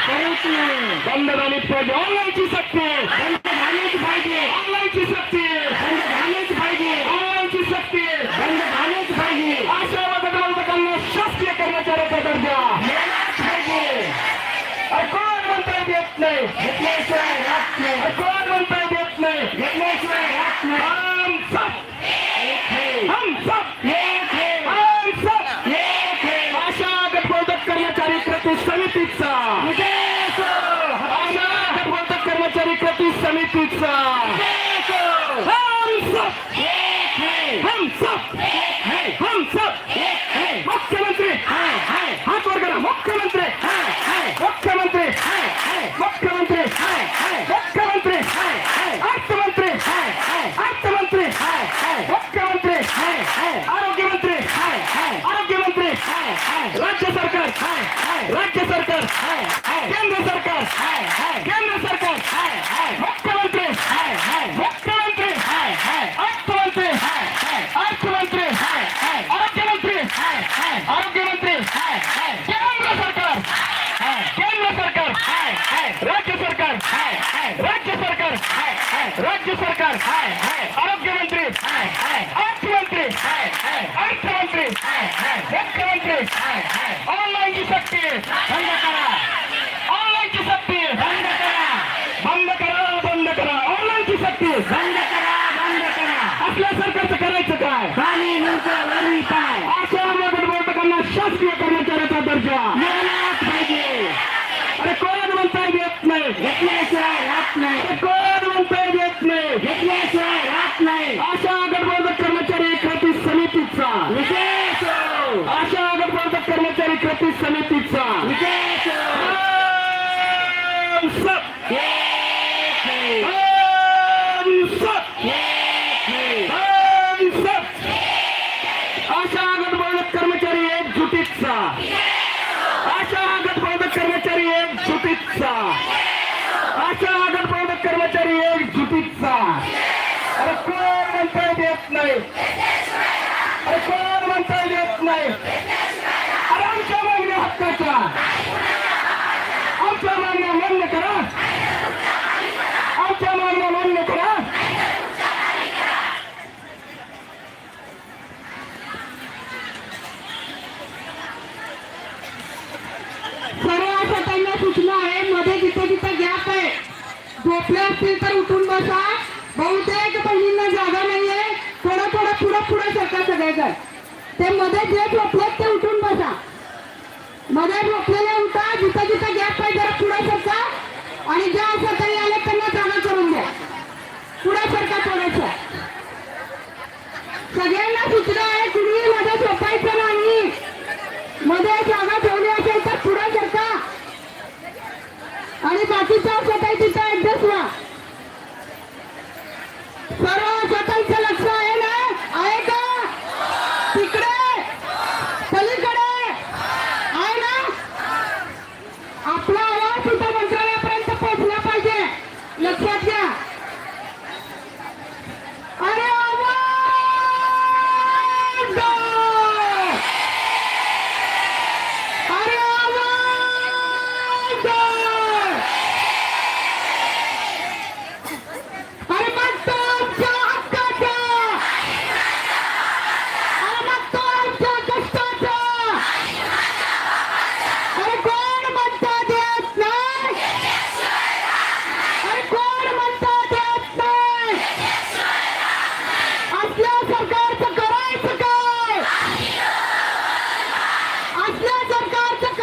करत नाही. बंद झालीच पाहिजे ऑनलाईनची सक्ती. बंद झालीच पाहिजे. ऑनलाईनची सक्ती. बंद झालीच पाहिजे. ऑनलाईनची सक्ती. बंद झालीच पाहिजे. अशा मतदारांना शासकीय कर्मचाऱ्याचा दर्जा मिळालाच पाहिजे. कोण म्हणता येत नाही. घेतल्याशिवाय राहत नाही. कोण म्हणता येत नाही. घेतल्याशिवाय राहत नाही. हम सब एक है. हम सब एक है. हम सब एक है. आशा गटबोधक कर्मचारी कृती समितीचा विजय असो. आशा गटबोधक कर्मचारी कृती समितीचा विजय असो. हम सब एक है. हम सब एक है. हम सब एक है. मुख्यमंत्री है. है. हात वर करा. मुख्यमंत्री है. है. मुख्यमंत्री है. है. मुख्यमंत्री है. है. मुख्यमंत्री है. है. अर्थमंत्री है. है. अर्थमंत्री है. है. मुख्यमंत्री है. है. आरोग्यमंत्री है. है. आरोग्यमंत्री है. है. राज्य सरकार है. है. राज्य सरकार है. है. केंद्र सरकार है. है. केंद्र सरकार है. है. मुख्यमंत्री है. है. मुख्यमंत्री है. है. अर्थमंत्री है. है. अर्थमंत्री है. है. आरोग्यमंत्री है. है. आरोग्यमंत्री है. है. केंद्र सरकार है. केंद्र सरकार है. है. राज्य सरकार है. है. राज्य सरकार है. है. राज्य सरकार है. है. आरोग्यमंत्री है. है. अर्थमंत्री है. है. अर्थमंत्री है. है. मुख्यमंत्री है. है. ऑनलाईनची सक्ती बंद करा. ऑनलाईनची सक्ती बंद करा. बंद करा बंद करा ऑनलाईनची सक्ती बंद करा. बंद करा. आपल्या सरकारचं करायचं काय खाली नुसतं वरी पाय. अशा मतदारांना शासकीय कर्मचाऱ्याचा दर्जा मिळालाच पाहिजे. अरे कोण म्हणता येत नाही. घेतल्याशिवाय राहत नाही. अरे कोण म्हणता येत नाही. घेतल्याशिवाय राहत नाही. आशा गटबोधक कर्मचारी कृती समितीचा विजय असो. आशा गटबोधक कर्मचारी कृती समितीचा विजय असो. हम सब एक है. हम सब एक है. हम सब आशा गटबोधक कर्मचारी एकजुटीचा आशा गटबोधक कर्मचारी एकजुटीचा आशा गटबोधक कर्मचारी एकजुटीचा अरे कोण म्हणता येत नाही. अरे कोण म्हणता येत नाही. अरे आमच्या मागण्या हक्काच्या आमच्या मागण्या मान्य करा. आमच्या मागण्या मान्य करा. सर्व अशा त्यांना सूचना आहे. मध्ये जिथे जिथे गॅप आहे झोपले असतील तर उठून बसा. बहुतेक बहिणींना जागा नाहीये. थोडं थोडं पुढं पुढे सरका सगळेजण. ते मध्ये जे झोपलेत ते उठून बसा. मध्ये झोपलेले उठा. जिथे जिथे गॅप आहे जरा पुढे सरका. आणि ज्या सरकारी आले त्यांना जागा करून द्या. पुढे सरका थोडंसं. सगळ्यांना सूचना आहे. कुणी मध्ये झोपायचं नाही. मध्ये जागा ठेवली असेल तर पुढे सरका. आणि बाकीच्या असं काही तिथं ऍडजस्ट व्हा.